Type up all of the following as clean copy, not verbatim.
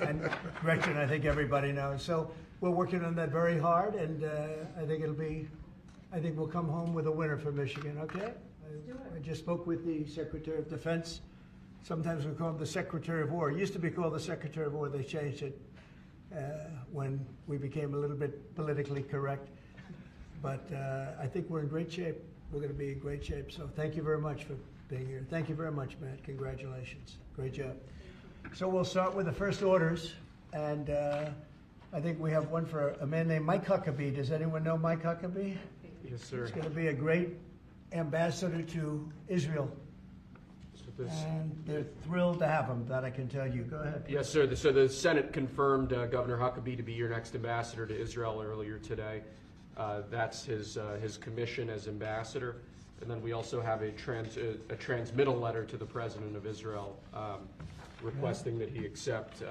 And Gretchen, I think everybody knows. So we're working on that very hard, and I think we'll come home with a winner for Michigan, okay? I just spoke with the Secretary of Defense. Sometimes we call him the Secretary of War. It used to be called the Secretary of War. They changed it when we became a little bit politically correct. But I think we're in great shape. We're going to be in great shape. So thank you very much for being here. Thank you very much, Matt. Congratulations. Great job. So we'll start with the first orders. And I think we have one for a man named Mike Huckabee. Does anyone know Mike Huckabee? Yes, sir. He's going to be a great ambassador to Israel. And they're thrilled to have him, that I can tell you. Go ahead. Yes, sir. So the Senate confirmed Governor Huckabee to be your next ambassador to Israel earlier today. That's his commission as ambassador. And then we also have a transmittal letter to the President of Israel requesting that he accept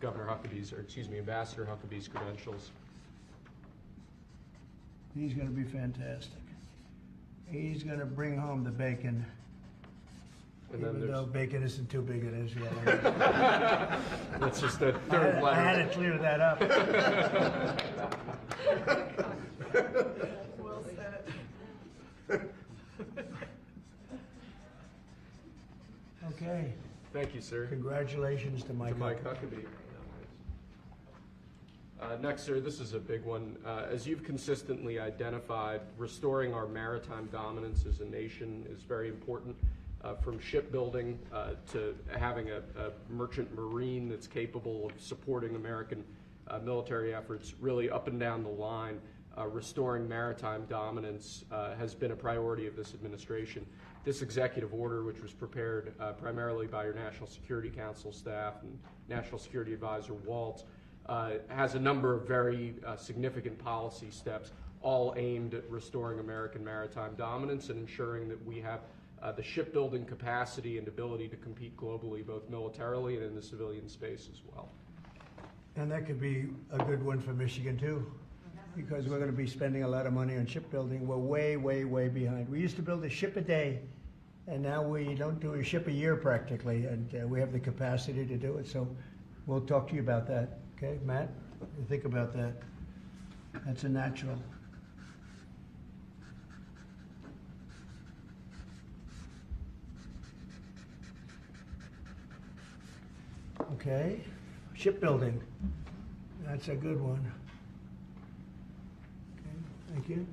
Ambassador Huckabee's credentials. He's going to be fantastic. He's going to bring home the bacon. Even though bacon isn't too big in Israel. That's just the third letter. I had to clear that up. Well said. Okay. Thank you, sir. Congratulations to Mike. Huckabee. Next, sir, this is a big one. As you've consistently identified, restoring our maritime dominance as a nation is very important. From shipbuilding to having a merchant marine that's capable of supporting American military efforts, really up and down the line, restoring maritime dominance has been a priority of this administration. This executive order, which was prepared primarily by your National Security Council staff and National Security Advisor Waltz, has a number of very significant policy steps, all aimed at restoring American maritime dominance and ensuring that we have the shipbuilding capacity and ability to compete globally, both militarily and in the civilian space as well. And that could be a good one for Michigan, too, because we're going to be spending a lot of money on shipbuilding. We're way, way, way behind. We used to build a ship a day, and now we don't do a ship a year practically, and we have the capacity to do it. So we'll talk to you about that. Okay, Matt? You think about that. That's a natural. Okay, shipbuilding. That's a good one. Okay, thank you.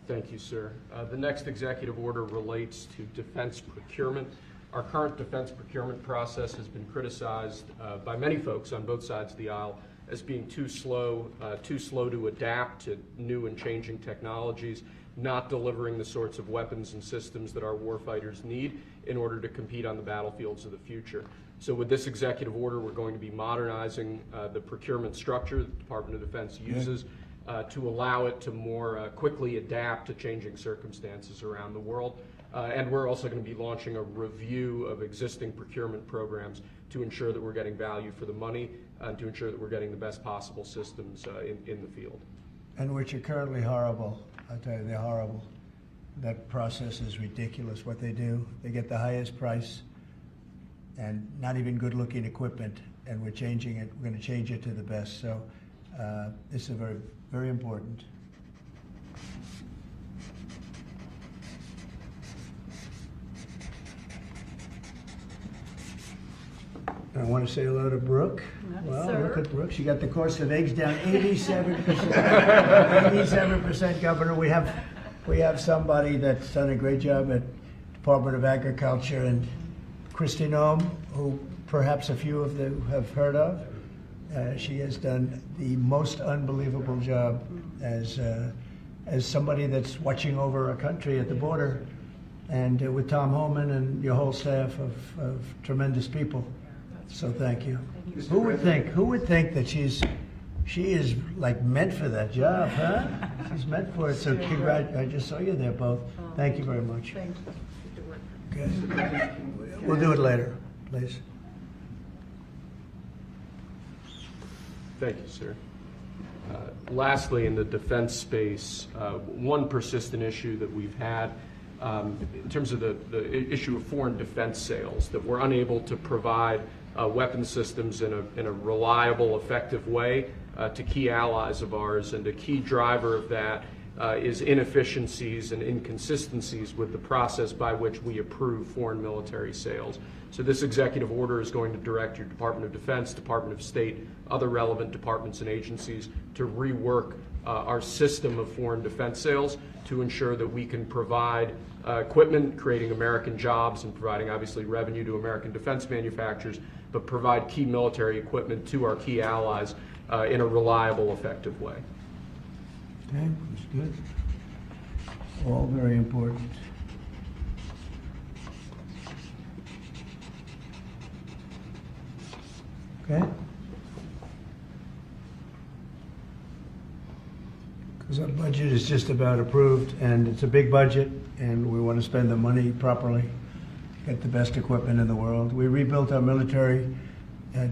Thank you, sir. The next executive order relates to defense procurement. Our current defense procurement process has been criticized by many folks on both sides of the aisle as being too slow to adapt to new and changing technologies, not delivering the sorts of weapons and systems that our warfighters need in order to compete on the battlefields of the future. So with this executive order, we're going to be modernizing the procurement structure that the Department of Defense uses to allow it to more quickly adapt to changing circumstances around the world. And we're also going to be launching a review of existing procurement programs to ensure that we're getting value for the money and to ensure that we're getting the best possible systems in the field. And which are currently horrible. I'll tell you, they're horrible. That process is ridiculous, what they do. They get the highest price and not even good-looking equipment, and we're changing it. We're going to change it to the best. So this is very, very important. I want to say hello to Brooke. Well, look at Brooke. She got the cost of eggs down 87%. 87%, Governor. We have somebody that's done a great job at Department of Agriculture, and Kristi Noem, who perhaps a few of you have heard of. She has done the most unbelievable job as somebody that's watching over a country at the border, and with Tom Homan and your whole staff of tremendous people. So thank you. Who would think that she is like meant for that job, huh? She's meant for it. So I just saw you there both. Thank you very much. Thank you. Okay. We'll do it later, please. Thank you, sir. Lastly, in the defense space, one persistent issue that we've had in terms of the issue of foreign defense sales, that we're unable to provide weapons systems in a reliable, effective way to key allies of ours. And a key driver of that is inefficiencies and inconsistencies with the process by which we approve foreign military sales. So this executive order is going to direct your Department of Defense, Department of State, other relevant departments and agencies to rework our system of foreign defense sales to ensure that we can provide equipment, creating American jobs and providing obviously revenue to American defense manufacturers, but provide key military equipment to our key allies in a reliable, effective way. Okay, that's good. All very important. Okay? Because our budget is just about approved, and it's a big budget, and we want to spend the money properly, get the best equipment in the world. We rebuilt our military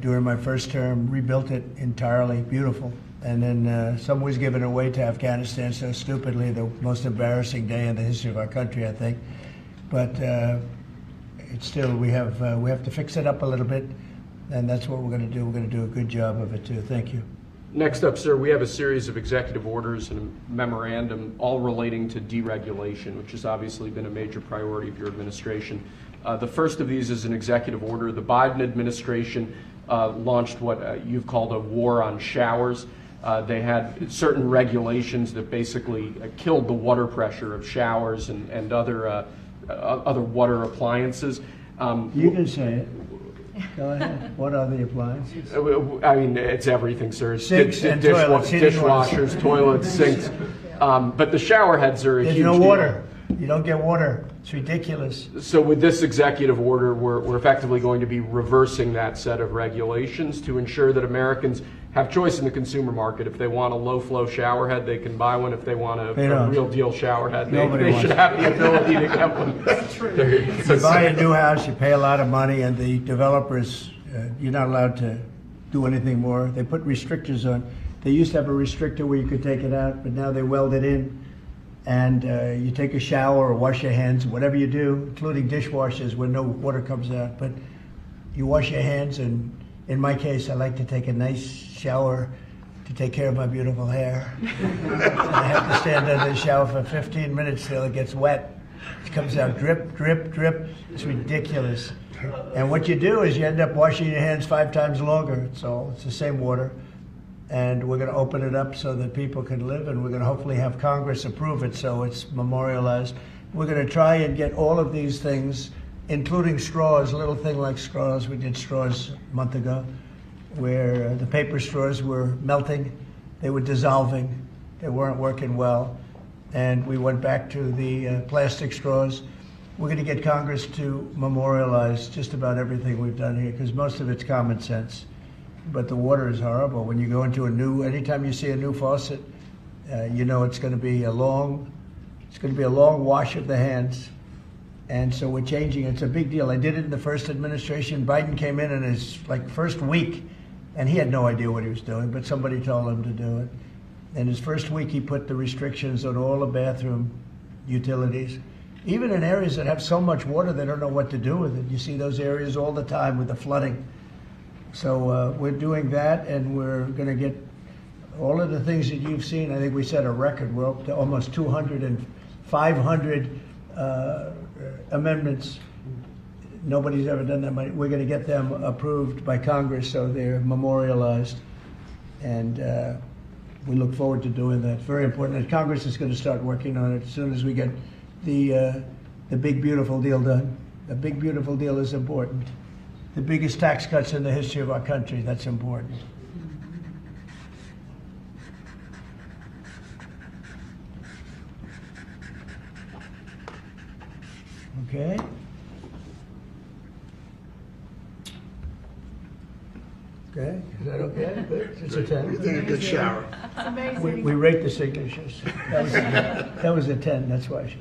during my first term, rebuilt it entirely, beautiful. And then some was given away to Afghanistan so stupidly, the most embarrassing day in the history of our country, I think. But it's still, we have to fix it up a little bit, and that's what we're going to do. We're going to do a good job of it, too. Thank you. Next up, sir, we have a series of executive orders and a memorandum all relating to deregulation, which has obviously been a major priority of your administration. The first of these is an executive order. The Biden administration launched what you've called a war on showers. They had certain regulations that basically killed the water pressure of showers and other water appliances. You can say it. Go ahead. What are the appliances? I mean, it's everything, sir. Sinks and toilets, dishwashers, toilets, sinks. But the shower heads are a huge There's no deal. water. You don't get water. It's ridiculous. So with this executive order, we're effectively going to be reversing that set of regulations to ensure that Americans have choice in the consumer market. If they want a low-flow shower head, they can buy one. If they want a real deal shower head, they should have the ability to get one. That's true. You buy a new house, you pay a lot of money, and the developers, you're not allowed to do anything more. They put restrictors on. They used to have a restrictor where you could take it out, but now they weld it in. And you take a shower or wash your hands, whatever you do, including dishwashers where no water comes out. But you wash your hands, and in my case, I like to take a nice shower to take care of my beautiful hair. And I have to stand under the shower for 15 minutes till it gets wet. It comes out drip, drip, drip. It's ridiculous. And what you do is you end up washing your hands 5 times longer. So it's the same water. And we're going to open it up so that people can live, and we're going to hopefully have Congress approve it so it's memorialized. We're going to try and get all of these things, including straws, a little thing like straws. We did straws a month ago, where the paper straws were melting, they were dissolving, they weren't working well, and we went back to the plastic straws. We're going to get Congress to memorialize just about everything we've done here, because most of it's common sense. But the water is horrible. When you go into anytime you see a new faucet, you know it's going to be a long wash of the hands. And so we're changing. It's a big deal. I did it in the first administration. Biden came in his first week, and he had no idea what he was doing, but somebody told him to do it. In his first week, he put the restrictions on all the bathroom utilities. Even in areas that have so much water, they don't know what to do with it. You see those areas all the time with the flooding. So we're doing that, and we're going to get all of the things that you've seen. I think we set a record. We're up to almost 200 and 500 amendments. Nobody's ever done that many. We're going to get them approved by Congress so they're memorialized. And we look forward to doing that. Very important. And Congress is going to start working on it as soon as we get the big, beautiful deal done. The big, beautiful deal is important. The biggest tax cuts in the history of our country, that's important. Okay. Okay, is that okay? Good. It's a 10. You think a good shower. We rate the signatures. That was a 10, that's why.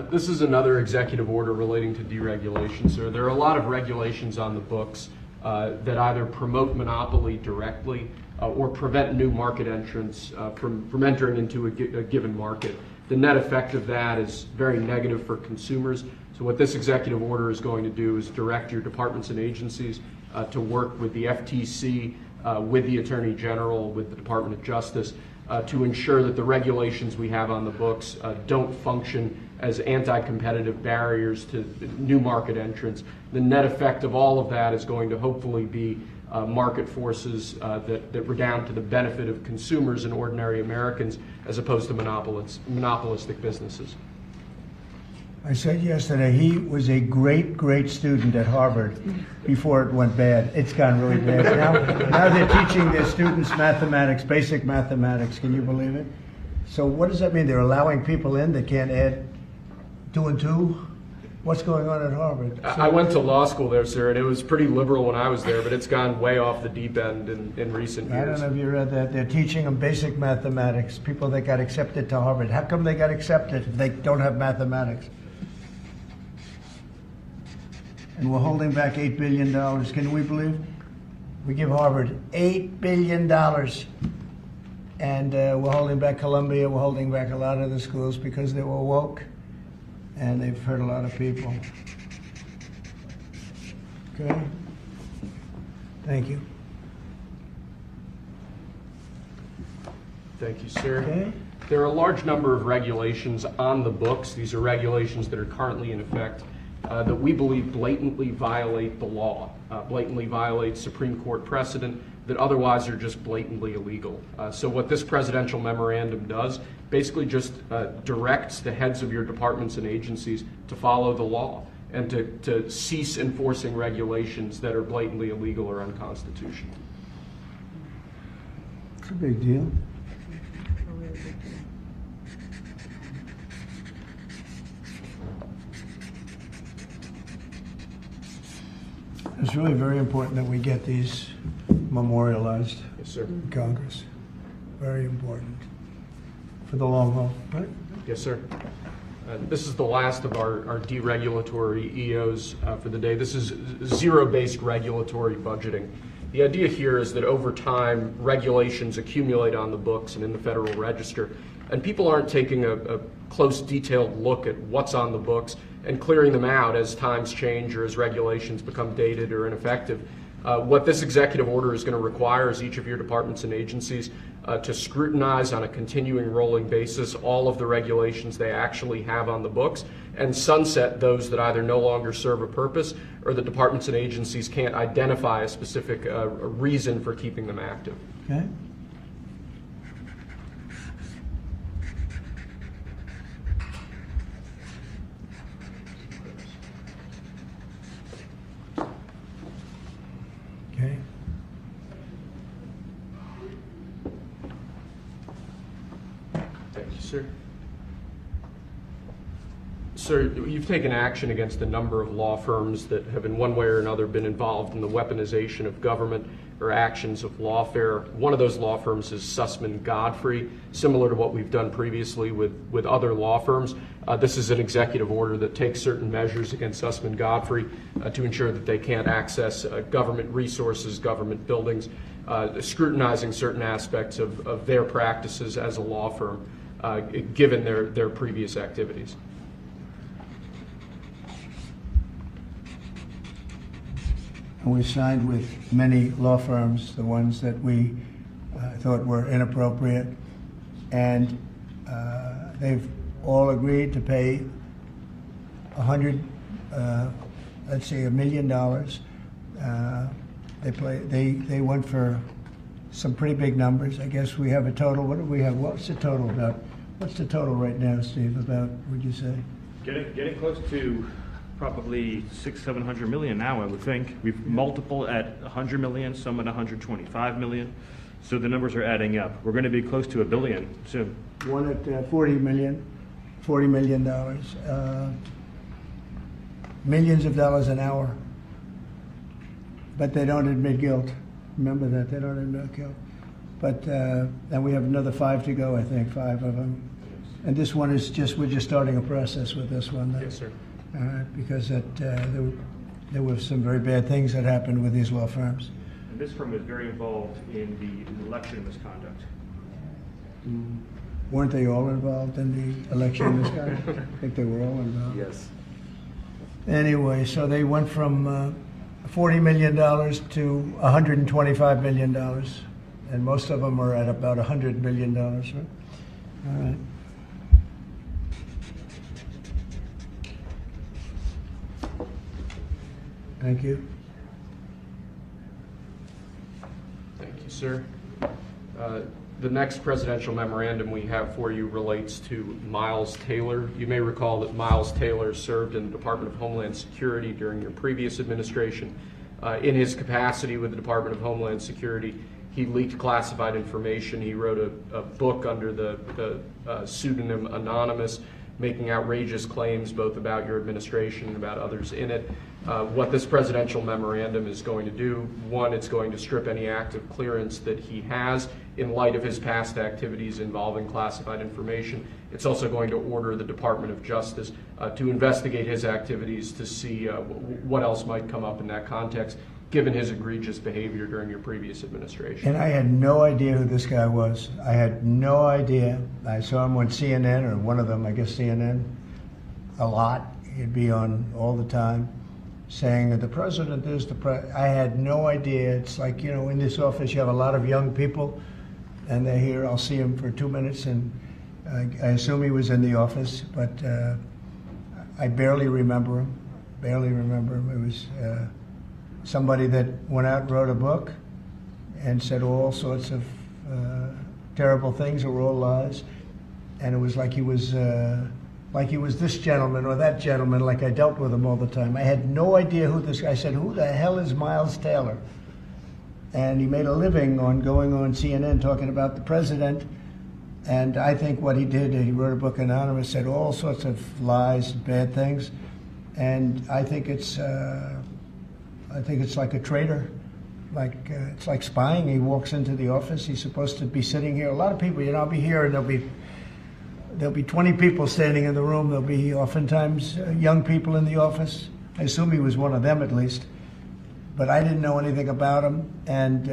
This is another executive order relating to deregulation, sir. There are a lot of regulations on the books that either promote monopoly directly or prevent new market entrants from entering into a given market. The net effect of that is very negative for consumers. So what this executive order is going to do is direct your departments and agencies to work with the FTC, with the Attorney General, with the Department of Justice, to ensure that the regulations we have on the books don't function as anti-competitive barriers to new market entrants. The net effect of all of that is going to hopefully be market forces that redound to the benefit of consumers and ordinary Americans as opposed to monopolistic businesses. I said yesterday, he was a great, great student at Harvard before it went bad. It's gone really bad. Now they're teaching their students mathematics, basic mathematics. Can you believe it? So what does that mean? They're allowing people in that can't add 2 and 2? What's going on at Harvard? I went to law school there, sir, and it was pretty liberal when I was there, but it's gone way off the deep end in recent years. I don't know if you read that. They're teaching them basic mathematics, people that got accepted to Harvard. How come they got accepted if they don't have mathematics? And we're holding back $8 billion. Can we believe? We give Harvard $8 billion. And we're holding back Columbia. We're holding back a lot of the schools because they were woke. And they've hurt a lot of people. Okay? Thank you. Thank you, sir. Okay. There are a large number of regulations on the books. These are regulations that are currently in effect that we believe blatantly violate the law, blatantly violate Supreme Court precedent that otherwise are just blatantly illegal. So what this presidential memorandum does basically just directs the heads of your departments and agencies to follow the law and to cease enforcing regulations that are blatantly illegal or unconstitutional. It's a big deal. It's really very important that we get these memorialized Yes, sir. in Congress. Very important for the long haul, right? Yes, sir. This is the last of our deregulatory EOs for the day. This is zero-based regulatory budgeting. The idea here is that over time, regulations accumulate on the books and in the Federal Register, and people aren't taking a close, detailed look at what's on the books and clearing them out as times change or as regulations become dated or ineffective. What this executive order is going to require is each of your departments and agencies to scrutinize on a continuing rolling basis all of the regulations they actually have on the books and sunset those that either no longer serve a purpose or the departments and agencies can't identify a specific reason for keeping them active. Okay. Okay. Thank you, sir. Sir, you've taken action against a number of law firms that have in one way or another been involved in the weaponization of government or actions of lawfare. One of those law firms is Sussman Godfrey, similar to what we've done previously with other law firms. This is an executive order that takes certain measures against Sussman Godfrey to ensure that they can't access government resources, government buildings, scrutinizing certain aspects of their practices as a law firm, given their previous activities. And we signed with many law firms, the ones that we thought were inappropriate, and they've all agreed to pay $1 million. They went for some pretty big numbers. I guess we have a total. What do we have? What's the total about? What's the total right now, Steve? About, would you say? Getting close to probably 600-700 million now, I would think. We've multiple at 100 million, some at 125 million. So the numbers are adding up. We're going to be close to $1 billion soon. One at $40 million. Millions of dollars an hour. But they don't admit guilt. Remember that, they don't admit guilt. But, and we have another 5 to go, I think, 5 of them. And this one is just, we're just starting a process with this one. Yes, sir. Because there were some very bad things that happened with these law firms. And this firm is very involved in the election misconduct. Weren't they all involved in the election misconduct? I think they were all involved. Yes. Anyway, so they went from $40 million to $125 million. And most of them are at about $100 million, right? All right. Thank you. Thank you, sir. The next presidential memorandum we have for you relates to Miles Taylor. You may recall that Miles Taylor served in the Department of Homeland Security during your previous administration. In his capacity with the Department of Homeland Security, he leaked classified information. He wrote a book under the pseudonym Anonymous, making outrageous claims both about your administration and about others in it. What this presidential memorandum is going to do, one, it's going to strip any active clearance that he has in light of his past activities involving classified information. It's also going to order the Department of Justice to investigate his activities to see what else might come up in that context, given his egregious behavior during your previous administration. And I had no idea who this guy was. I had no idea. I saw him on CNN, or one of them, I guess CNN, a lot. He'd be on all the time saying that the president is the president. I had no idea. It's like, you know, in this office you have a lot of young people, and they're here. I'll see him for 2 minutes, and I assume he was in the office, but I barely remember him. Barely remember him. It was somebody that went out and wrote a book and said all sorts of terrible things that were all lies, and it was like he was this gentleman or that gentleman, like I dealt with him all the time. I had no idea who this guy. I said, who the hell is Miles Taylor? And he made a living on going on CNN talking about the president. And I think what he did, he wrote a book, Anonymous, said all sorts of lies, bad things. And I think it's like a traitor. It's like spying. He walks into the office. He's supposed to be sitting here. A lot of people, you know, I'll be here and there'll be 20 people standing in the room. There'll be oftentimes young people in the office. I assume he was one of them at least. But I didn't know anything about him. And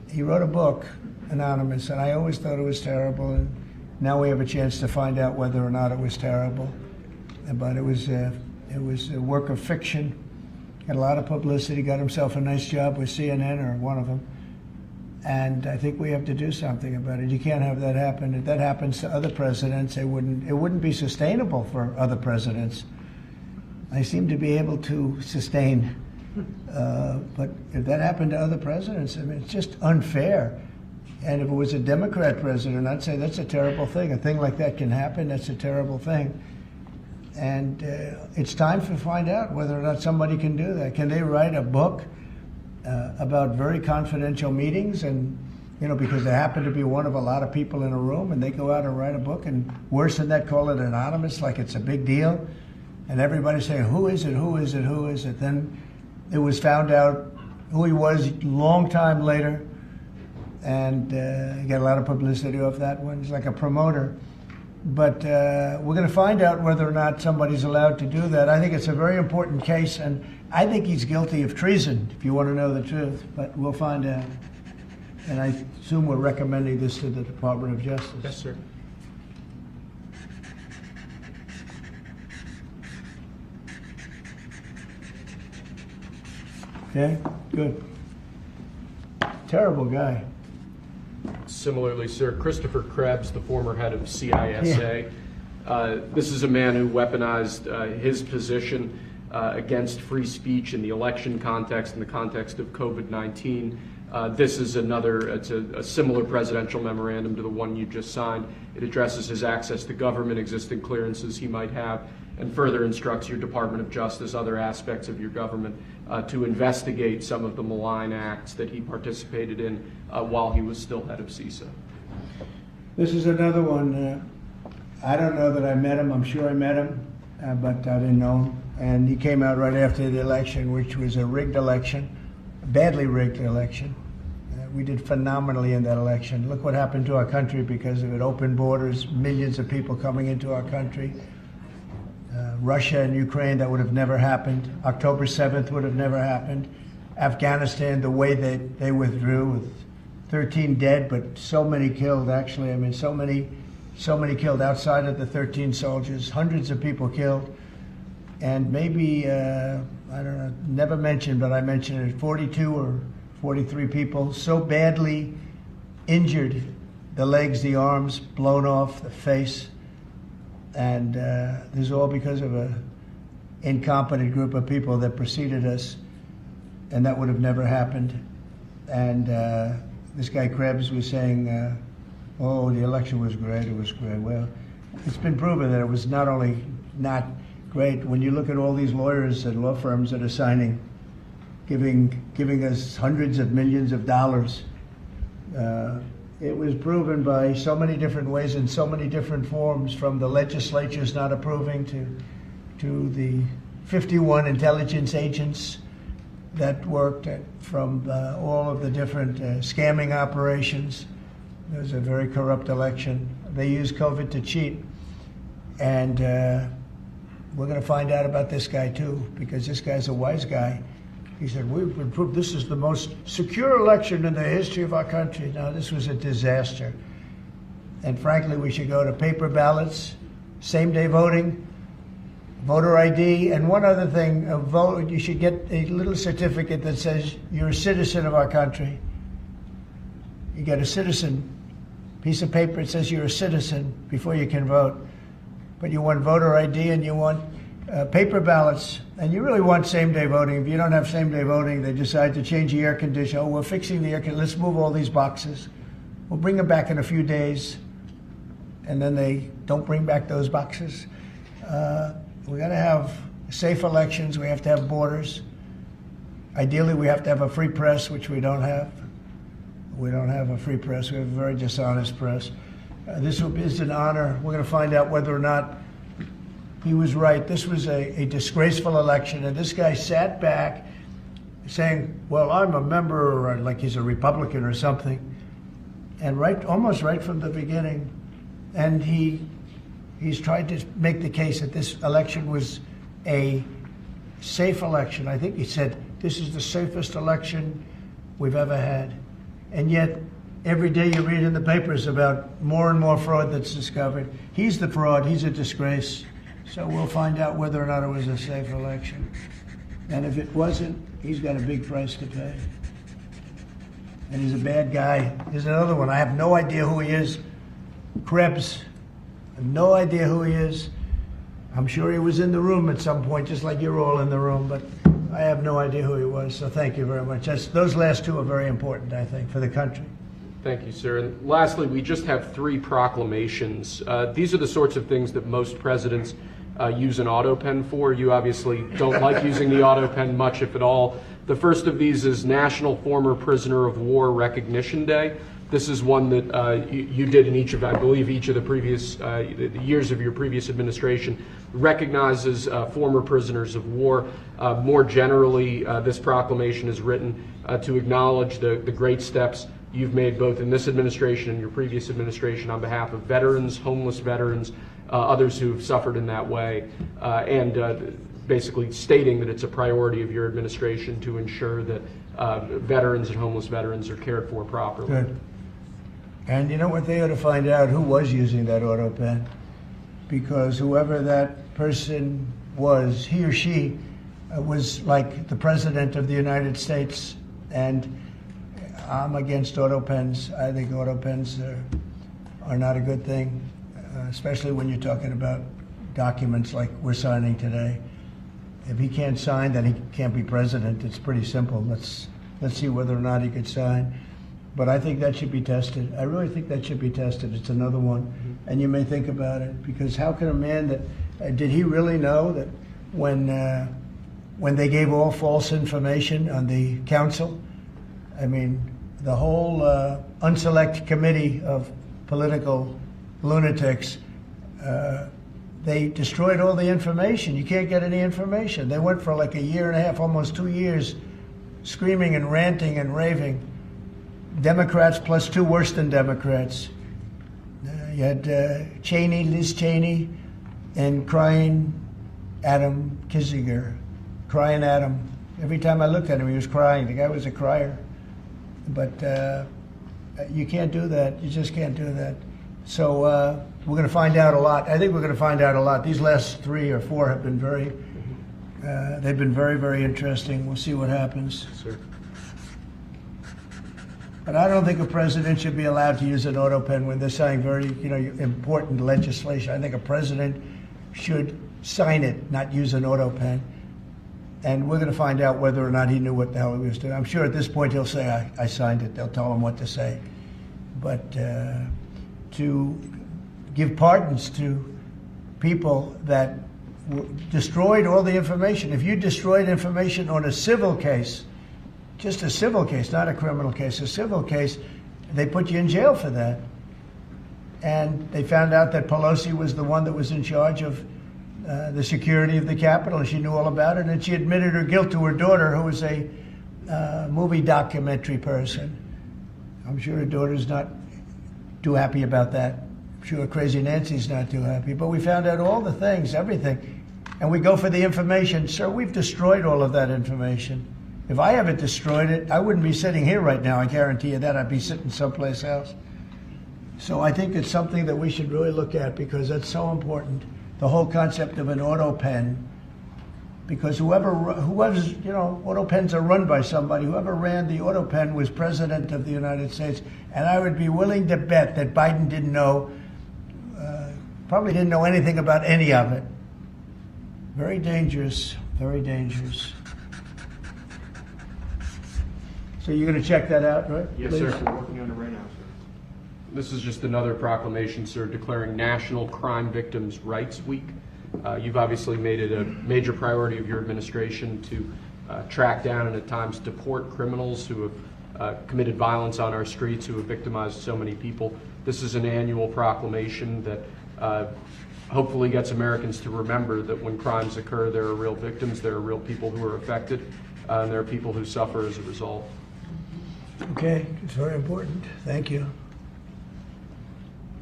he wrote a book, Anonymous, and I always thought it was terrible. And now we have a chance to find out whether or not it was terrible. But it was a work of fiction. Had a lot of publicity, got himself a nice job with CNN, or one of them. And I think we have to do something about it. You can't have that happen. If that happens to other presidents, it wouldn't be sustainable for other presidents. I seem to be able to sustain, but if that happened to other presidents, I mean, it's just unfair. And if it was a Democrat president, I'd say that's a terrible thing. A thing like that can happen. That's a terrible thing. And it's time to find out whether or not somebody can do that. Can they write a book about very confidential meetings, and, you know, because they happen to be one of a lot of people in a room, and they go out and write a book, and worse than that, call it anonymous, like it's a big deal, and everybody's saying, who is it, who is it, who is it? Then it was found out who he was a long time later, and he got a lot of publicity off that one. He's like a promoter. But we're going to find out whether or not somebody's allowed to do that. I think it's a very important case, and I think he's guilty of treason, if you want to know the truth. But we'll find out. And I assume we're recommending this to the Department of Justice. Yes, sir. Okay, good. Terrible guy. Similarly, sir, Christopher Krebs, the former head of CISA. This is a man who weaponized his position against free speech in the election context, in the context of COVID-19. This is it's a similar presidential memorandum to the one you just signed. It addresses his access to government, existing clearances he might have, and further instructs your Department of Justice, other aspects of your government, to investigate some of the malign acts that he participated in while he was still head of CISA. This is another one. I don't know that I met him. I'm sure I met him, but I didn't know him. And he came out right after the election, which was a rigged election, a badly rigged election. We did phenomenally in that election. Look what happened to our country because of it. Open borders, millions of people coming into our country. Russia and Ukraine, that would have never happened. October 7th would have never happened. Afghanistan, the way that they withdrew, with 13 dead, but so many killed, actually. I mean, so many killed outside of the 13 soldiers, hundreds of people killed. and maybe, I don't know, never mentioned, but I mentioned it, 42 or 43 people so badly injured, the legs, the arms, blown off, the face. And this is all because of a incompetent group of people that preceded us, and that would have never happened. And this guy Krebs was saying, oh, the election was great, it was great. Well, it's been proven that it was not only not great. When you look at all these lawyers and law firms that are signing, giving us hundreds of millions of dollars, it was proven by so many different ways in so many different forms, from the legislatures not approving to the 51 intelligence agents that worked from all of the different scamming operations. It was a very corrupt election. They used COVID to cheat. And we're going to find out about this guy too, because this guy's a wise guy. He said, we've been proved this is the most secure election in the history of our country. Now, this was a disaster. And frankly, we should go to paper ballots, same-day voting, voter ID, and one other thing, a vote, you should get a little certificate that says you're a citizen of our country. You get a citizen piece of paper, it says you're a citizen before you can vote. But you want voter ID and you want paper ballots, and you really want same-day voting. If you don't have same-day voting, they decide to change the air conditioner. Oh, we're fixing the air conditioner. Let's move all these boxes. We'll bring them back in a few days, and then they don't bring back those boxes. We got to have safe elections. We have to have borders. Ideally, we have to have a free press, which we don't have. We don't have a free press. We have a very dishonest press. This is an honor. We're going to find out whether or not he was right. This was a disgraceful election, and this guy sat back saying, well, I'm a member, or like he's a Republican or something, and almost right from the beginning. And he's tried to make the case that this election was a safe election. I think he said, this is the safest election we've ever had. And yet, every day you read in the papers about more and more fraud that's discovered. He's the fraud. He's a disgrace. So we'll find out whether or not it was a safe election. And if it wasn't, he's got a big price to pay. And he's a bad guy. There's another one. I have no idea who he is. Krebs. I have no idea who he is. I'm sure he was in the room at some point, just like you're all in the room, but I have no idea who he was. So thank you very much. Those last two are very important, I think, for the country. Thank you, sir. And lastly, we just have 3 proclamations. These are the sorts of things that most presidents use an auto pen for. You obviously don't like using the auto pen much, if at all. The first of these is National Former Prisoner of War Recognition Day. This is one that you did in each of, I believe, each of the previous the years of your previous administration, recognizes former prisoners of war. More generally, this proclamation is written to acknowledge the great steps you've made both in this administration and your previous administration on behalf of veterans, homeless veterans, others who've suffered in that way, and basically stating that it's a priority of your administration to ensure that veterans and homeless veterans are cared for properly. Good. And you know what, they ought to find out who was using that auto pen, because whoever that person was, he or she was like the President of the United States, and I'm against auto pens. I think auto pens are not a good thing, especially when you're talking about documents like we're signing today. If he can't sign, then he can't be president. It's pretty simple. Let's see whether or not he could sign. But I think that should be tested. I really think that should be tested. It's another one. Mm-hmm. And you may think about it, because how can a man that, did he really know that when they gave all false information on the council, I mean, the whole unselect committee of political lunatics, they destroyed all the information. You can't get any information. They went for like a year and a half, almost 2 years, screaming and ranting and raving. Democrats plus 2 worse than Democrats. You had Cheney, Liz Cheney, and crying Adam Kinzinger. Crying Adam. Every time I looked at him, he was crying. The guy was a crier. But you can't do that. You just can't do that. So we're going to find out a lot. I think we're going to find out a lot. These last 3 or 4 have been very They've been very, very interesting. We'll see what happens. Sir. But I don't think a president should be allowed to use an auto pen when they're signing very, important legislation. I think a president should sign it, not use an auto pen. And we're going to find out whether or not he knew what the hell he was doing. I'm sure at this point he'll say, I signed it. They'll tell him what to say. But to give pardons to people that destroyed all the information. If you destroyed information on a civil case, just a civil case, not a criminal case, a civil case, they put you in jail for that. And they found out that Pelosi was the one that was in charge of the security of the Capitol, and she knew all about it, and she admitted her guilt to her daughter, who was a movie documentary person. I'm sure her daughter's not too happy about that. I'm sure Crazy Nancy's not too happy. But we found out all the things, everything. And we go for the information. Sir, we've destroyed all of that information. If I haven't destroyed it, I wouldn't be sitting here right now. I guarantee you that. I'd be sitting someplace else. So I think it's something that we should really look at, because that's so important. The whole concept of an auto pen, because whoever's, auto pens are run by somebody. Whoever ran the auto pen was president of the United States. And I would be willing to bet that Biden didn't know, probably didn't know anything about any of it. Very dangerous, very dangerous. So you're going to check that out, right? Yes, please? sir. We're working on it right now, sir. This is just another proclamation, sir, declaring National Crime Victims' Rights Week. You've obviously made it a major priority of your administration to track down and at times deport criminals who have committed violence on our streets, who have victimized so many people. This is an annual proclamation that hopefully gets Americans to remember that when crimes occur, there are real victims, there are real people who are affected, and there are people who suffer as a result. Okay, it's very important. Thank you.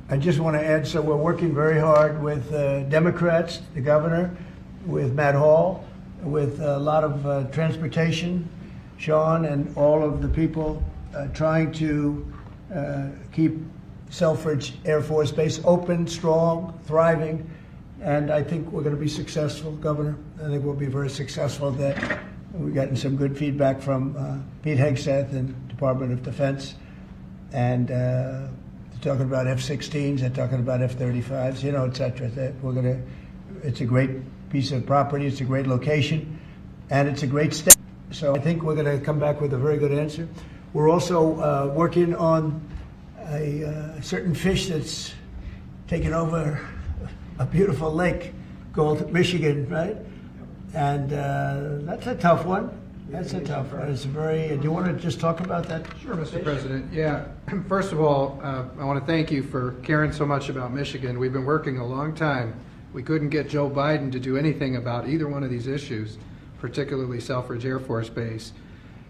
I just want to add, so we're working very hard with Democrats, the governor, with Matt Hall, with a lot of transportation, Sean, and all of the people trying to keep Selfridge Air Force Base open, strong, thriving, and I think we're going to be successful, Governor. I think we'll be very successful at that. We've gotten some good feedback from Pete Hegseth and Department of Defense, and they're talking about F-16s, they're talking about F-35s, et cetera. It's a great piece of property, it's a great location, and it's a great state. So I think we're going to come back with a very good answer. We're also working on a certain fish that's taken over a beautiful lake called Michigan, right? And that's a tough one. That's a tough one. It's very. Do you want to just talk about that? Sure, Mr. President. Yeah. First of all, I want to thank you for caring so much about Michigan. We've been working a long time. We couldn't get Joe Biden to do anything about either one of these issues, particularly Selfridge Air Force Base.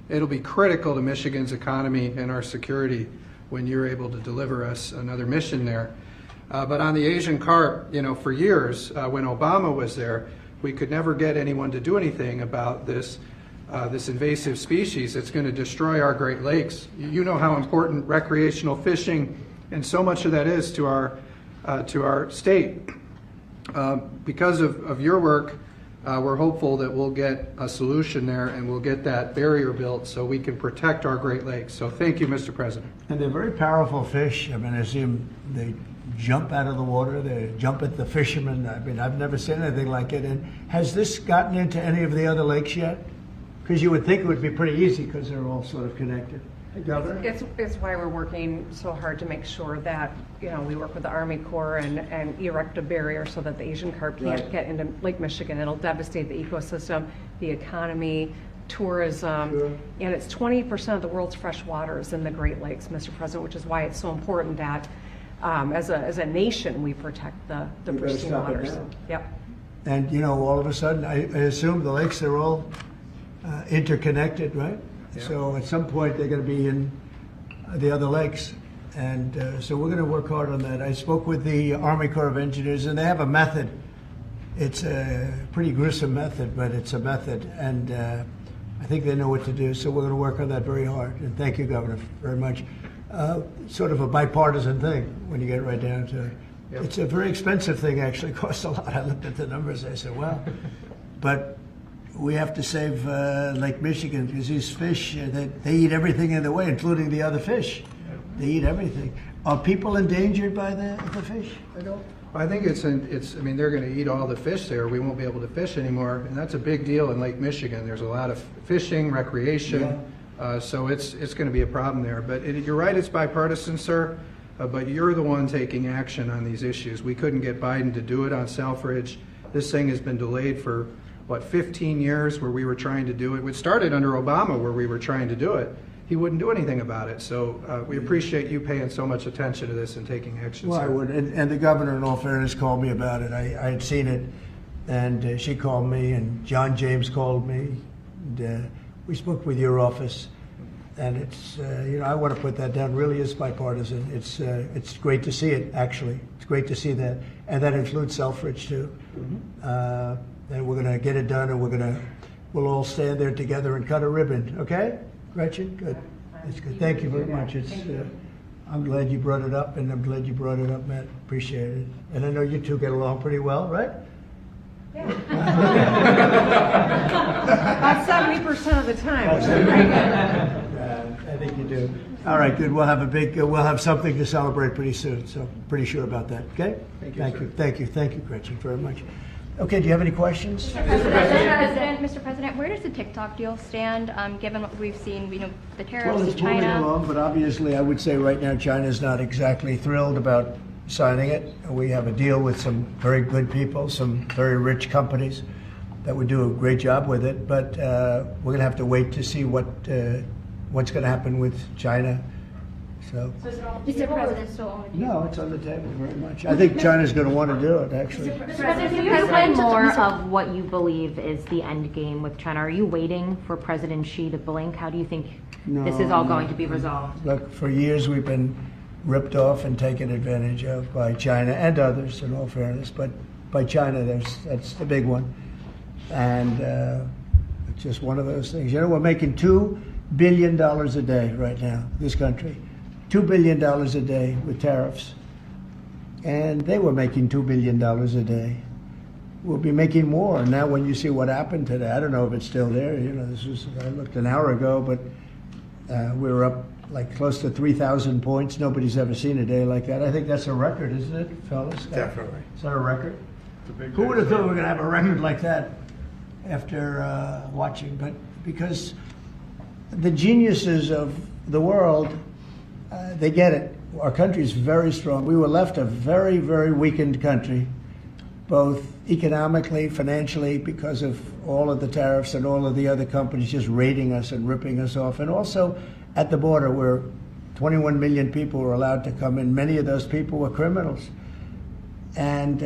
It'll be critical to Michigan's economy and our security when you're able to deliver us another mission there. But on the Asian carp, for years, when Obama was there, we could never get anyone to do anything about this invasive species that's going to destroy our Great Lakes. You know how important recreational fishing and so much of that is to our state. Because of your work, we're hopeful that we'll get a solution there and we'll get that barrier built so we can protect our Great Lakes. So thank you, Mr. President. And they're very powerful fish. I mean, I see them, they jump out of the water, they jump at the fishermen. I mean, I've never seen anything like it. And has this gotten into any of the other lakes yet? Because you would think it would be pretty easy because they're all sort of connected. Hey, Governor? It's why we're working so hard to make sure that, we work with the Army Corps and erect a barrier so that the Asian carp can't get into Lake Michigan. It'll devastate the ecosystem, the economy, tourism, Sure. and it's 20% of the world's fresh water is in the Great Lakes, Mr. President, which is why it's so important that as a nation we protect the You better pristine stop it waters. now. Yep. And, all of a sudden, I assume the lakes are all interconnected, right? Yeah. So at some point, they're going to be in the other lakes. And so we're going to work hard on that. I spoke with the Army Corps of Engineers, and they have a method. It's a pretty gruesome method, but it's a method. And I think they know what to do. So we're going to work on that very hard. And thank you, Governor, very much. Sort of a bipartisan thing when you get right down to it. Yep. It's a very expensive thing, actually. It costs a lot. I looked at the numbers. I said, wow. But we have to save Lake Michigan because these fish, they eat everything in the way, including the other fish. They eat everything. Are people endangered by the fish? I think I mean, they're going to eat all the fish there. We won't be able to fish anymore, and that's a big deal in Lake Michigan. There's a lot of fishing, recreation, so it's going to be a problem there. But you're right, it's bipartisan, sir, but you're the one taking action on these issues. We couldn't get Biden to do it on Selfridge. This thing has been delayed for, 15 years where we were trying to do it. It started under Obama where we were trying to do it. He wouldn't do anything about it. So we appreciate you paying so much attention to this and taking action. Well, sir. I would. And the governor, in all fairness, called me about it. I had seen it, and she called me, and John James called me. And, we spoke with your office, and it's, I want to put that down. Really is bipartisan. It's great to see it, actually. It's great to see that. And that includes Selfridge, too. And we're going to get it done, and we'll all stand there together and cut a ribbon, okay? Gretchen, good. That's good. Thank you very much. I'm glad you brought it up, and I'm glad you brought it up, Matt. Appreciate it. And I know you two get along pretty well, right? About 70% of the time. It's pretty good. I think you do. All right, good. We'll have something to celebrate pretty soon. So pretty sure about that. Okay. Thank you, Gretchen, very much. Okay. Do you have any questions? Mr. President, where does the TikTok deal stand, given what we've seen, the tariffs Well, to it's moving China? along, but obviously I would say right now China's not exactly thrilled about signing it. We have a deal with some very good people, some very rich companies that would do a great job with it, but we're going to have to wait to see what's going to happen with China. So, Is the president still on the no, it's on the table very much. I think China's going to want to do it, actually. President, Can you explain more of what you believe is the end game with China? Are you waiting for President Xi to blink? How do you think this is all going to be resolved? Look, for years we've been ripped off and taken advantage of by China and others, in all fairness, but by China, that's the big one. And it's just one of those things. We're making $2 billion a day right now, this country. $2 billion a day with tariffs. And they were making $2 billion a day. We'll be making more. Now when you see what happened today, I don't know if it's still there. I looked an hour ago, but we were up like close to 3,000 points. Nobody's ever seen a day like that. I think that's a record, isn't it, fellas? Definitely. Is that a record? Who would have thought we were going to have a record like that after watching? But because the geniuses of the world, they get it. Our country is very strong. We were left a very, very weakened country, both economically, financially, because of all of the tariffs and all of the other companies just raiding us and ripping us off. And also at the border where 21 million people were allowed to come in. Many of those people were criminals. And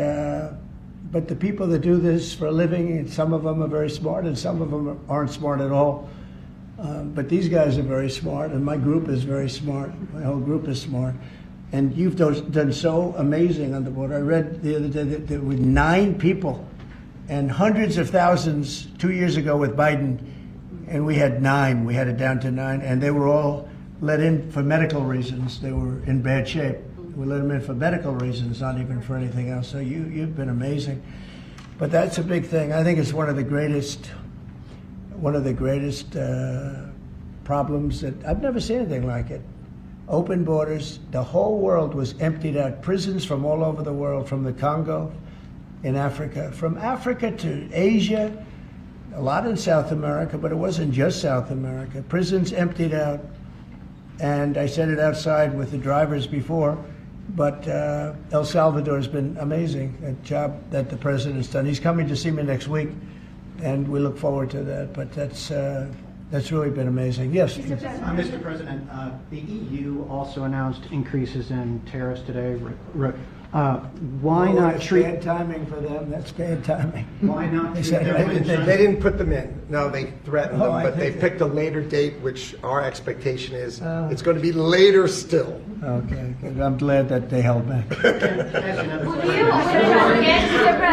but the people that do this for a living, and some of them are very smart and some of them aren't smart at all. But these guys are very smart, and my group is very smart. My whole group is smart. And you've done so amazing on the border. I read the other day that there were 9 people and hundreds of thousands 2 years ago with Biden, and we had 9. We had it down to 9, and they were all let in for medical reasons. They were in bad shape. We let them in for medical reasons, not even for anything else. So you've been amazing. But that's a big thing. I think it's one of the greatest problems that I've never seen anything like it. Open borders. The whole world was emptied out. Prisons from all over the world, from the Congo in Africa, from Africa to Asia, a lot in South America, but it wasn't just South America. Prisons emptied out. And I said it outside with the drivers before, but El Salvador has been amazing, a job that the president's done. He's coming to see me next week, and we look forward to that. But that's really been amazing. Yes? Mr. President, the EU also announced increases in tariffs today. Why not That's treat? bad timing for them. That's bad timing. Why not They treat said them it. in They didn't put them in. No, they threatened Oh, them, I but they think picked a later date, which our expectation is Oh. it's going to be later still. Okay, good. I'm glad that they held back. You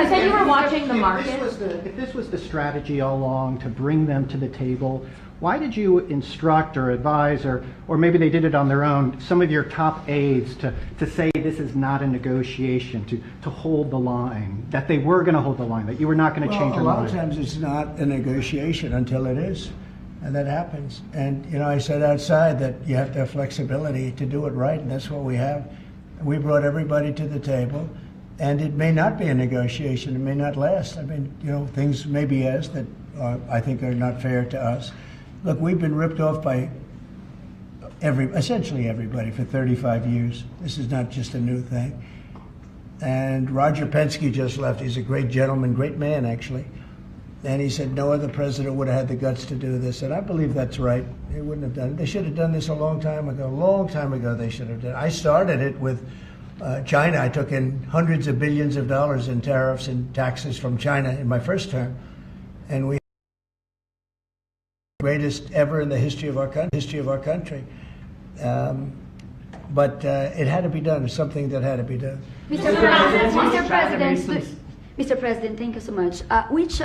said you were watching the market. If this was the strategy all along to bring them to the table, why did you instruct or advise, or maybe they did it on their own, some of your top aides to say this is not a negotiation, to hold the line, that they were going to hold the line, that you were not going to change Well, your a lot mind? of times it's not a negotiation until it is, and that happens. And, you know, I said outside that you have to have flexibility to do it right, and that's what we have. We brought everybody to the table, and it may not be a negotiation. It may not last. I mean, you know, things may be asked that I think are not fair to us. Look, we've been ripped off by essentially everybody for 35 years. This is not just a new thing. And Roger Penske just left. He's a great gentleman, great man, actually. And he said no other president would have had the guts to do this. And I believe that's right. They wouldn't have done it. They should have done this a long time ago. A long time ago they should have done it. I started it with China. I took in hundreds of billions of dollars in tariffs and taxes from China in my first term. And we greatest ever in the history of our country. But it had to be done. It's something that had to be done. Mr. President, thank you so much. Which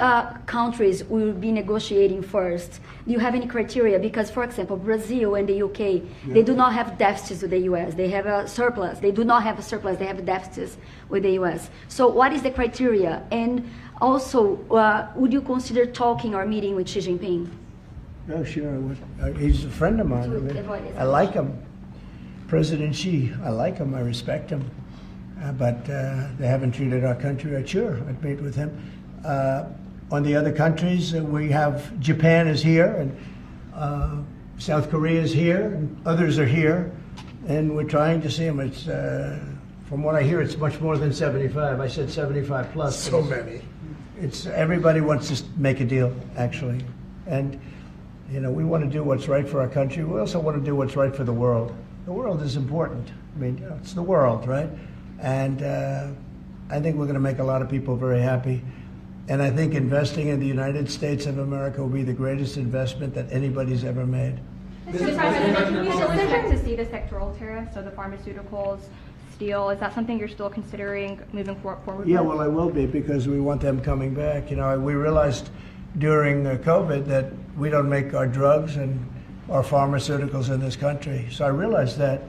countries will be negotiating first? Do you have any criteria? Because, for example, Brazil and the UK, they do not have deficits with the US. They have a surplus. They do not have a surplus. They have deficits with the US. So what is the criteria? And also, would you consider talking or meeting with Xi Jinping? Oh, sure. I would. He's a friend of mine. I mean, I like him. President Xi, I like him. I respect him. But they haven't treated our country right. Sure, I'd meet with him. On the other countries, we have Japan is here, and South Korea is here, and others are here, and we're trying to see them. It's from what I hear, it's much more than 75. I said 75 plus. So many. It's everybody wants to make a deal, actually, and you know we want to do what's right for our country. We also want to do what's right for the world. The world is important. I mean, you know, it's the world, right? And I think we're going to make a lot of people very happy. And I think investing in the United States of America will be the greatest investment that anybody's ever made. Mr. President, can we still expect to see the sectoral tariffs, so the pharmaceuticals, steel? Is that something you're still considering moving forward Yeah, with? well, I will be because we want them coming back. You know, we realized during COVID that we don't make our drugs and our pharmaceuticals in this country. So I realized that.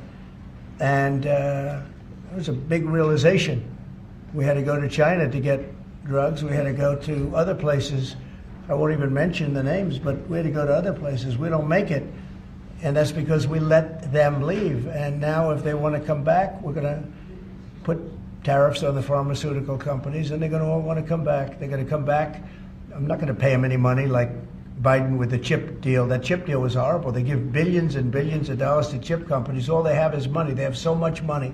And it was a big realization. We had to go to China to get drugs. We had to go to other places. I won't even mention the names, but we had to go to other places. We don't make it. And that's because we let them leave. And now if they want to come back, we're going to put tariffs on the pharmaceutical companies, and they're going to all want to come back. They're going to come back. I'm not going to pay them any money like Biden with the chip deal. That chip deal was horrible. They give billions and billions of dollars to chip companies. All they have is money. They have so much money.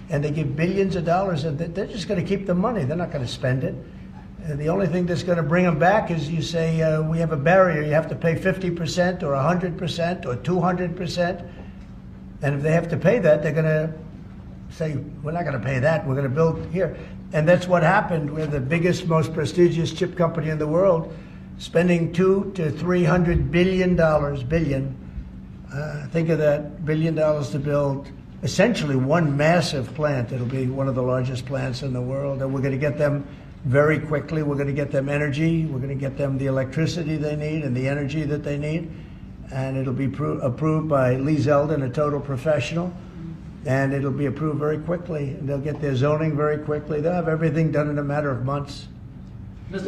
And they give billions of dollars, and they're just going to keep the money. They're not going to spend it. The only thing that's going to bring them back is you say, we have a barrier. You have to pay 50% or 100% or 200%. And if they have to pay that, they're going to say, we're not going to pay that. We're going to build here. And that's what happened. We're the biggest, most prestigious chip company in the world, spending $200 to $300 billion. Think of that, $1 billion to build essentially one massive plant. It'll be one of the largest plants in the world, and we're going to get them very quickly. We're going to get them energy. We're going to get them the electricity they need and the energy that they need, and it'll be approved by Lee Zeldin, a total professional, and it'll be approved very quickly. And they'll get their zoning very quickly. They'll have everything done in a matter of months. Thank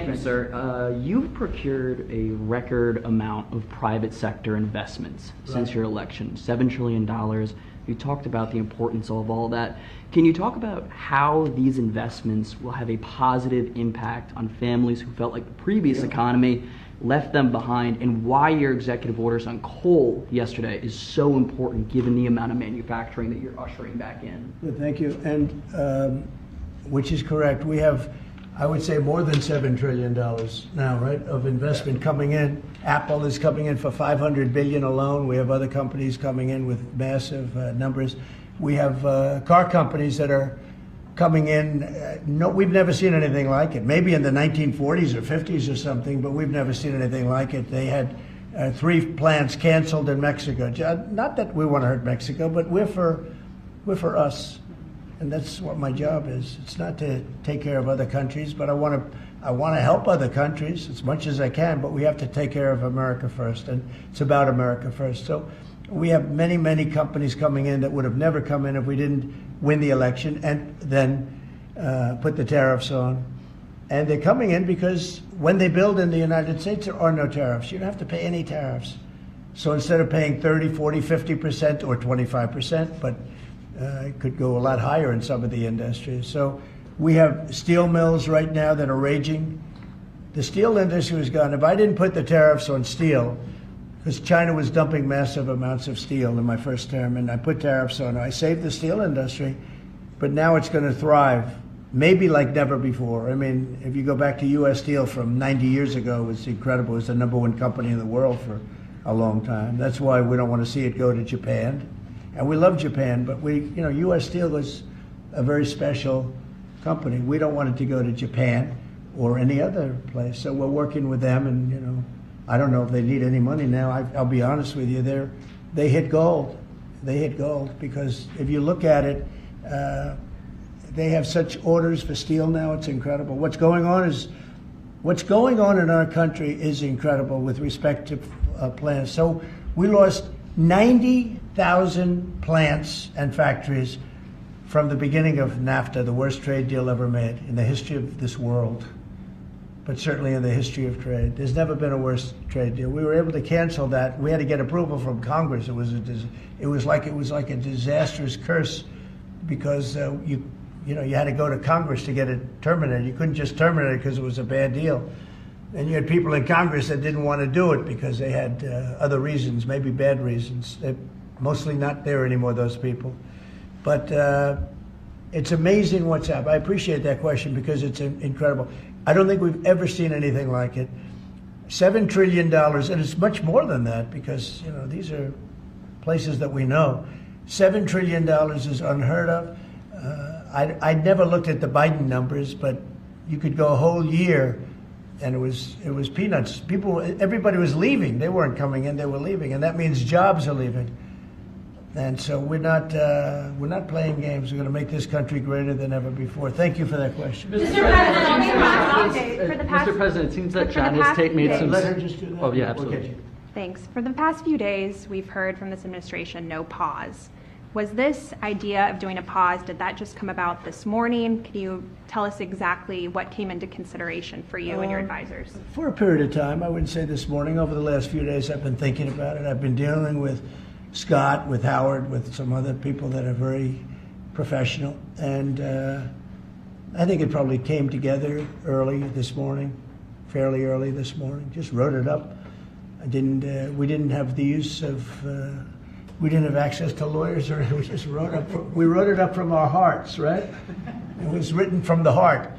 you, sir. You've procured a record amount of private sector investments since your election, $7 trillion. You talked about the importance of all that. Can you talk about how these investments will have a positive impact on families who felt like the previous economy left them behind, and why your executive orders on coal yesterday is so important given the amount of manufacturing that you're ushering back in? Good, thank you. And which is correct. We have, I would say, more than $7 trillion now, right, of investment coming in. Apple is coming in for $500 billion alone. We have other companies coming in with massive numbers. We have car companies that are coming in. No, we've never seen anything like it. Maybe in the 1940s or 50s or something, but we've never seen anything like it. They had 3 plants canceled in Mexico. Not that we want to hurt Mexico, but we're for us. And that's what my job is. It's not to take care of other countries, but I want to I want to help other countries as much as I can, but we have to take care of America first, and it's about America first. So we have many, many companies coming in that would have never come in if we didn't win the election and then put the tariffs on. And they're coming in because when they build in the United States, there are no tariffs. You don't have to pay any tariffs. So instead of paying 30, 40, 50% or 25%, but it could go a lot higher in some of the industries. So we have steel mills right now that are raging. The steel industry was gone. If I didn't put the tariffs on steel, because China was dumping massive amounts of steel in my first term, and I put tariffs on it, I saved the steel industry, but now it's going to thrive, maybe like never before. I mean, if you go back to U.S. Steel from 90 years ago, it was incredible. It was the #1 company in the world for a long time. That's why we don't want to see it go to Japan. And we love Japan, but U.S. Steel was a very special company. We don't want it to go to Japan or any other place. So we're working with them, and I don't know if they need any money now. I'll be honest with you, they hit gold. They hit gold because if you look at it, they have such orders for steel now. It's incredible. What's going on in our country is incredible with respect to plants. So we lost 90,000 plants and factories from the beginning of NAFTA, the worst trade deal ever made in the history of this world, but certainly in the history of trade. There's never been a worse trade deal. We were able to cancel that. We had to get approval from Congress. It was like a disastrous curse because you had to go to Congress to get it terminated. You couldn't just terminate it because it was a bad deal. And you had people in Congress that didn't want to do it because they had other reasons, maybe bad reasons. They're mostly not there anymore, those people. But it's amazing what's happened. I appreciate that question because it's incredible. I don't think we've ever seen anything like it. $7 trillion, and it's much more than that because these are places that we know. $7 trillion is unheard of. I never looked at the Biden numbers, but you could go a whole year, and it was peanuts. Everybody was leaving. They weren't coming in; they were leaving, and that means jobs are leaving. And so we're not playing games. We're going to make this country greater than ever before. Thank you for that question. Mr. President, it seems that China's made some. Let her just do that. Oh, yeah, absolutely. Thanks. For the past few days, we've heard from this administration no pause. Was this idea of doing a pause, did that just come about this morning? Can you tell us exactly what came into consideration for you and your advisors? For a period of time, I wouldn't say this morning. Over the last few days, I've been thinking about it. I've been dealing with Scott, with Howard, with some other people that are very professional. And I think it probably came together early this morning, fairly early this morning. Just wrote it up. We didn't have the use of, we didn't have access to lawyers, or we just wrote it up from our hearts, right? It was written from the heart.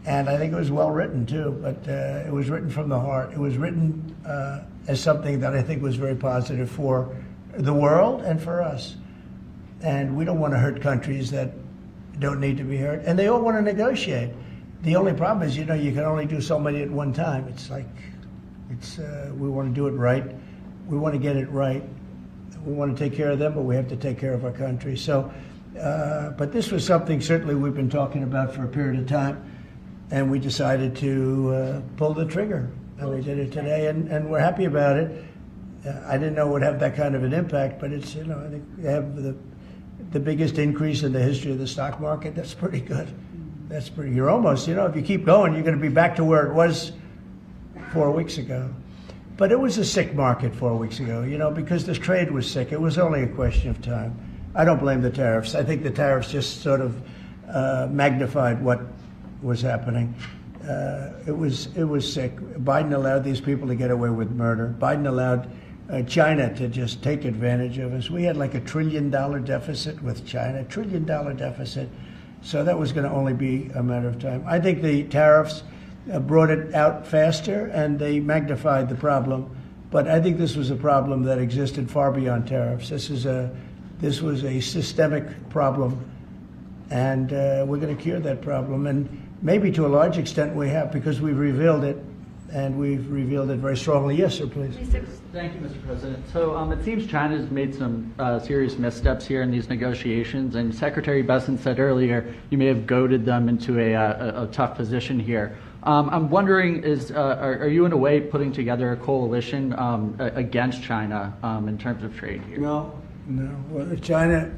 And I think it was well written too, but it was written from the heart. It was written as something that I think was very positive for the world and for us. And we don't want to hurt countries that don't need to be hurt. And they all want to negotiate. The only problem is, you can only do so many at one time. We want to do it right. We want to get it right. We want to take care of them, but we have to take care of our country. So, but this was something certainly we've been talking about for a period of time, and we decided to pull the trigger. And we did it today, and we're happy about it. I didn't know it would have that kind of an impact, but it's, I think they have the biggest increase in the history of the stock market. That's pretty good. You're almost, if you keep going, you're going to be back to where it was 4 weeks ago. But it was a sick market 4 weeks ago, because this trade was sick. It was only a question of time. I don't blame the tariffs. I think the tariffs just sort of magnified what was happening. It was sick. Biden allowed these people to get away with murder. Biden allowed China to just take advantage of us. We had like $1 trillion deficit with China, $1 trillion deficit. So that was going to only be a matter of time. I think the tariffs brought it out faster and they magnified the problem. But I think this was a problem that existed far beyond tariffs. This was a systemic problem, and we're going to cure that problem. And maybe to a large extent we have, because we've revealed it, and we've revealed it very strongly. Yes, sir, please. Thank you, Mr. President. So it seems China's made some serious missteps here in these negotiations, and Secretary Bessent said earlier you may have goaded them into a tough position here. I'm wondering, are you in a way putting together a coalition against China in terms of trade here? No. Well, China,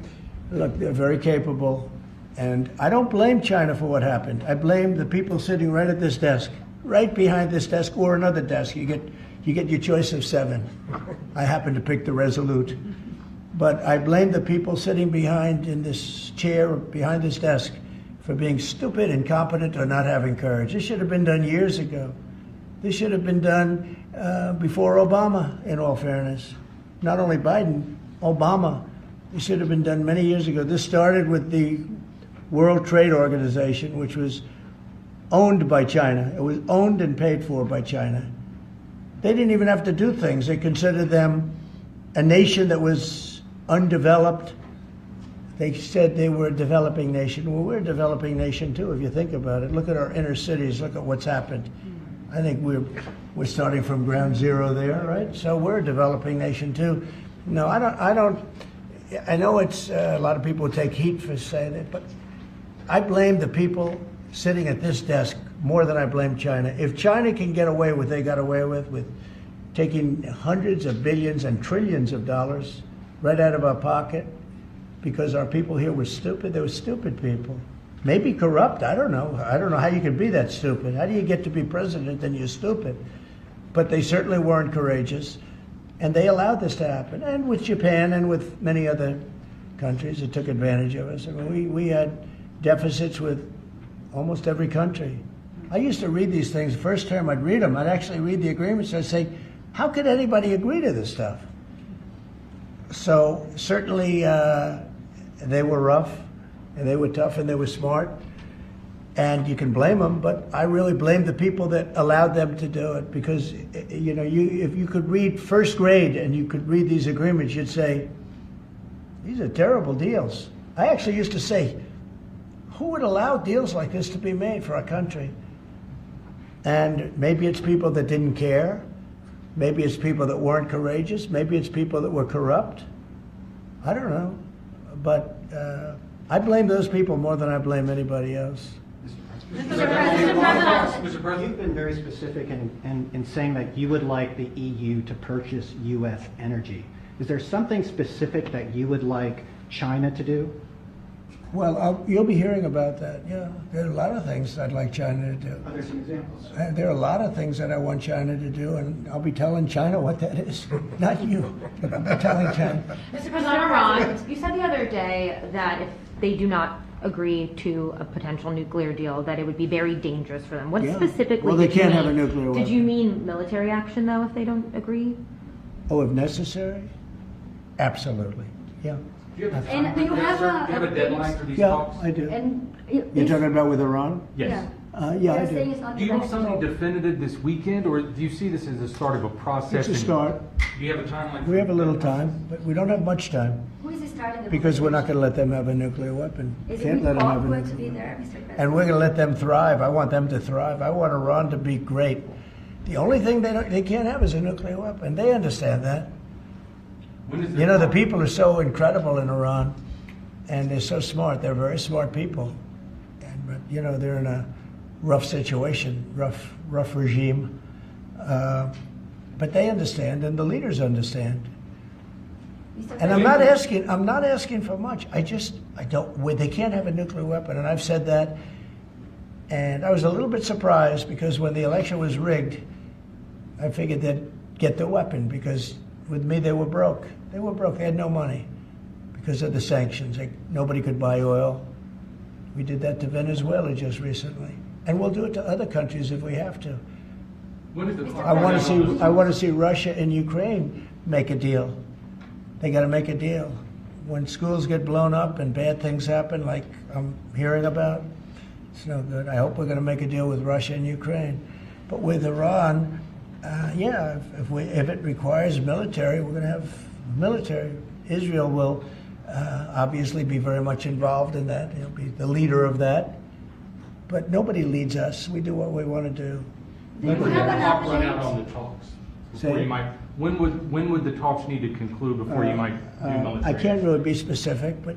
look, they're very capable, and I don't blame China for what happened. I blame the people sitting right at this desk, right behind this desk, or another desk. You get your choice of 7. I happen to pick the Resolute, but I blame the people sitting behind in this chair, behind this desk, for being stupid, incompetent, or not having courage. This should have been done years ago. This should have been done before Obama, in all fairness. Not only Biden, Obama. It should have been done many years ago. This started with the World Trade Organization, which was owned by China. It was owned and paid for by China. They didn't even have to do things. They considered them a nation that was undeveloped. They said they were a developing nation. Well, we're a developing nation too, if you think about it. Look at our inner cities. Look at what's happened. I think we're starting from ground zero there, right? So we're a developing nation too. No, I don't. I know it's a lot of people take heat for saying it, but I blame the people sitting at this desk more than I blame China. If China can get away with what they got away with taking hundreds of billions and trillions of dollars right out of our pocket, because our people here were stupid. They were stupid people. Maybe corrupt, I don't know. I don't know how you can be that stupid. How do you get to be president and you're stupid? But they certainly weren't courageous, and they allowed this to happen. And with Japan and with many other countries that took advantage of us. I mean, we had deficits with almost every country. I used to read these things. The first term I'd read them. I'd actually read the agreements. I'd say, how could anybody agree to this stuff? So certainly they were rough, and they were tough, and they were smart, and you can blame them, but I really blame the people that allowed them to do it, because if you could read first grade and you could read these agreements, you'd say, these are terrible deals. I actually used to say, who would allow deals like this to be made for our country? And maybe it's people that didn't care. Maybe it's people that weren't courageous. Maybe it's people that were corrupt. I don't know. But I blame those people more than I blame anybody else. Mr. President, you've been very specific in saying that you would like the EU to purchase U.S. energy. Is there something specific that you would like China to do? Well, you'll be hearing about that. Yeah, there are a lot of things I'd like China to do. Are there some examples? There are a lot of things that I want China to do, and I'll be telling China what that is. Not you, but I'll be telling China. Mr. President, Iran, you said the other day that if they do not agree to a potential nuclear deal, that it would be very dangerous for them. What specifically? Well, they did you can't have mean? a nuclear weapon. Did you mean military action, though, if they don't agree? Oh, if necessary? Absolutely. Yeah. And do you have a deadline for these Yeah, talks? I do. And You're talking about with Iran? Yes. Yeah, I they're saying do. it's not Do you have negotiable. something definitive this weekend, or do you see this as the start of a process? It's a start. Do you have a timeline? We have a little time, but we don't have much time, Who is starting the because we're not going to let them have a nuclear weapon. Is Can't it let them have a going to nuclear be weapon. there, Mr. President? And we're going to let them thrive. I want them to thrive. I want Iran to be great. The only thing they can't have is a nuclear weapon. They understand that. When is You know, the people are so incredible in Iran, and they're so smart. They're very smart people. But they're in a rough situation, rough regime. But they understand, and the leaders understand. And I'm not asking for much. I don't. They can't have a nuclear weapon, and I've said that. And I was a little bit surprised, because when the election was rigged, I figured they'd get the weapon, because with me they were broke. They were broke. They had no money because of the sanctions. Nobody could buy oil. We did that to Venezuela just recently, and we'll do it to other countries if we have to. When is the clock? I want to see Russia and Ukraine make a deal. They got to make a deal. When schools get blown up and bad things happen, like I'm hearing about, it's no good. I hope we're going to make a deal with Russia and Ukraine. But with Iran, if it requires military, we're going to have military. Israel will obviously be very much involved in that. He'll be the leader of that. But nobody leads us. We do what we want to do. When would the clock run out on the talks? Say- When would the talks need to conclude before you might do military? I can't really be specific, but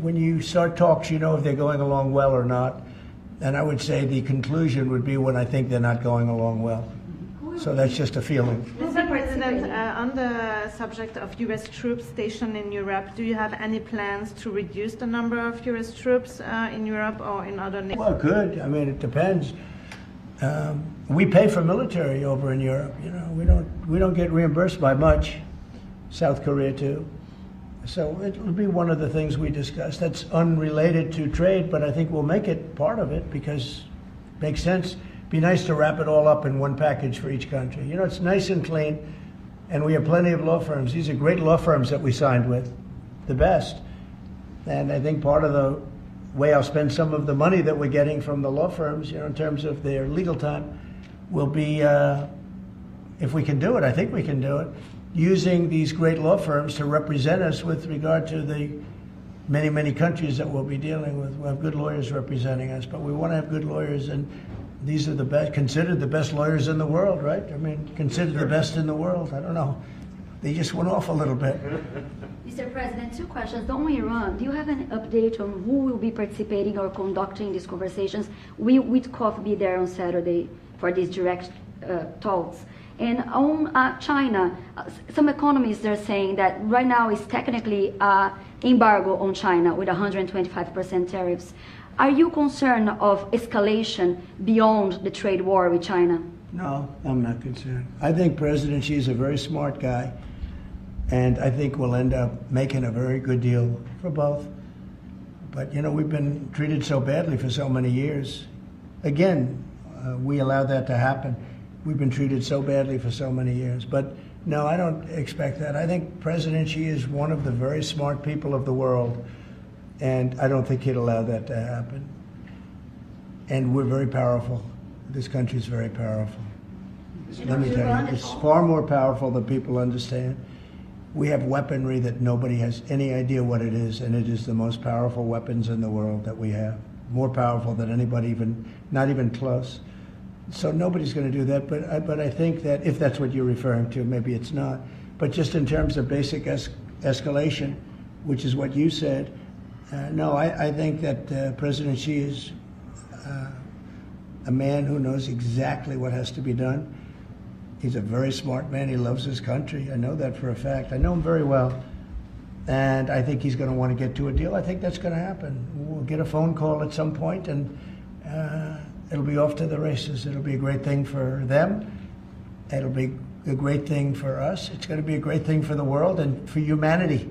when you start talks, if they're going along well or not. And I would say the conclusion would be when I think they're not going along well. So that's just a feeling. Mr. President, on the subject of U.S. troops stationed in Europe, do you have any plans to reduce the number of U.S. troops in Europe or in other nations? Well, good. I mean, it depends. We pay for military over in Europe. You know, we don't get reimbursed by much. South Korea too. So it'll be one of the things we discuss. That's unrelated to trade, but I think we'll make it part of it because it makes sense. Be nice to wrap it all up in one package for each country. You know, it's nice and clean, and we have plenty of law firms. These are great law firms that we signed with, the best. And I think part of the way I'll spend some of the money that we're getting from the law firms, you know, in terms of their legal time, will be, if we can do it, I think we can do it, using these great law firms to represent us with regard to the many, many countries that we'll be dealing with. We'll have good lawyers representing us, but we want to have good lawyers, and these are the best, considered the best lawyers in the world, right? I mean, considered the best in the world. I don't know. They just went off a little bit. Mr. President, two questions. On Iran, do you have an update on who will be participating or conducting these conversations? Will Witkoff be there on Saturday for these direct talks? And on China, some economists are saying that right now is technically embargo on China with 125% tariffs. Are you concerned of escalation beyond the trade war with China? No, I'm not concerned. I think President Xi is a very smart guy, and I think we'll end up making a very good deal for both. But, you know, we've been treated so badly for so many years. Again, we allowed that to happen. We've been treated so badly for so many years. But no, I don't expect that. I think President Xi is one of the very smart people of the world, and I don't think he'd allow that to happen. And we're very powerful. This country is very powerful. Let me tell you, it's far more powerful than people understand. We have weaponry that nobody has any idea what it is, and it is the most powerful weapons in the world that we have. More powerful than anybody, even not even close. So nobody's going to do that, but I think that if that's what you're referring to, maybe it's not. But just in terms of basic escalation, which is what you said, no, I think that President Xi is a man who knows exactly what has to be done. He's a very smart man. He loves his country. I know that for a fact. I know him very well. And I think he's going to want to get to a deal. I think that's going to happen. We'll get a phone call at some point, and it'll be off to the races. It'll be a great thing for them. It'll be a great thing for us. It's going to be a great thing for the world and for humanity.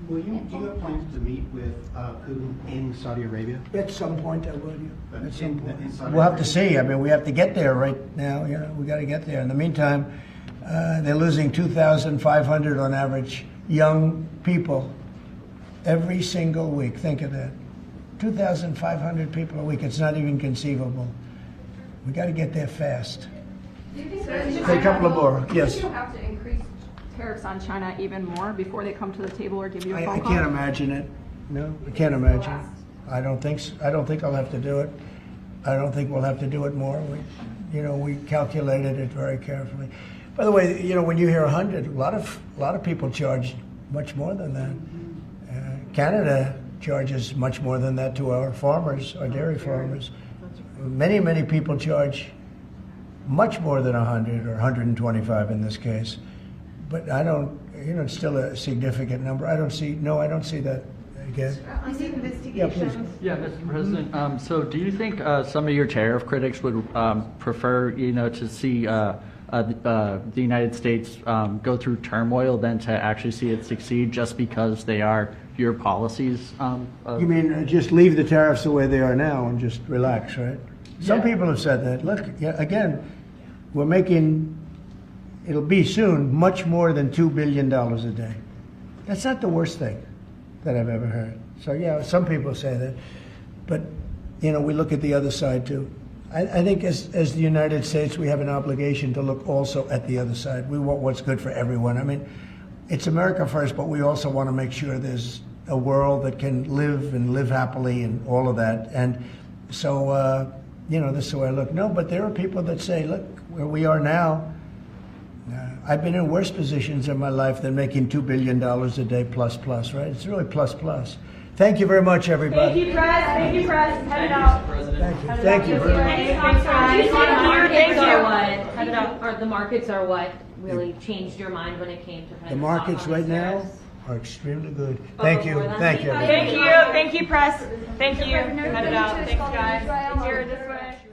Do you have plans to meet with Putin in Saudi Arabia? At some point, I will. At some point. We'll have to see. I mean, we have to get there right now. You know, we got to get there. In the meantime, they're losing 2,500 on average young people every single week. Think of that. 2,500 people a week. It's not even conceivable. We got to get there fast. Do you think Say a couple of more. Yes. Do you have to increase tariffs on China even more before they come to the table or give you a phone I call? can't imagine it. No, I can't imagine it. I don't think so. I don't think I'll have to do it. I don't think we'll have to do it more. We calculated it very carefully. By the way, you know, when you hear 100, a lot of people charge much more than that. Canada charges much more than that to our farmers, our dairy farmers. Many people charge much more than 100 or 125 in this case. But I don't, you know, it's still a significant number. I don't see that again. On the investigations. Yeah, Mr. President. So do you think some of your tariff critics would prefer, you know, to see the United States go through turmoil than to actually see it succeed just because they are your policies? You mean just leave the tariffs the way they are now and just relax, right? Some people have said that. Look, again, we're making, it'll be soon, much more than $2 billion a day. That's not the worst thing that I've ever heard. So yeah, some people say that. But, you know, we look at the other side too. I think as the United States, we have an obligation to look also at the other side. We want what's good for everyone. I mean, it's America first, but we also want to make sure there's a world that can live and live happily and all of that. And so, you know, this is the way I look. No, but there are people that say, look, where we are now, I've been in worse positions in my life than making $2 billion a day plus, right? It's really plus. Thank you very much, everybody. Thank you, press. Thank you, press. Head it out. Thank you. Thank you very much. Thanks, guys. Thank you. Head it out. Or the markets are what really changed your mind when it came to kind The of markets stock right now tariffs? are extremely good. Thank you. more than Thank you. Thank you. Thank you, press. Thank you. Head it out. Thanks, guys. Here, this way.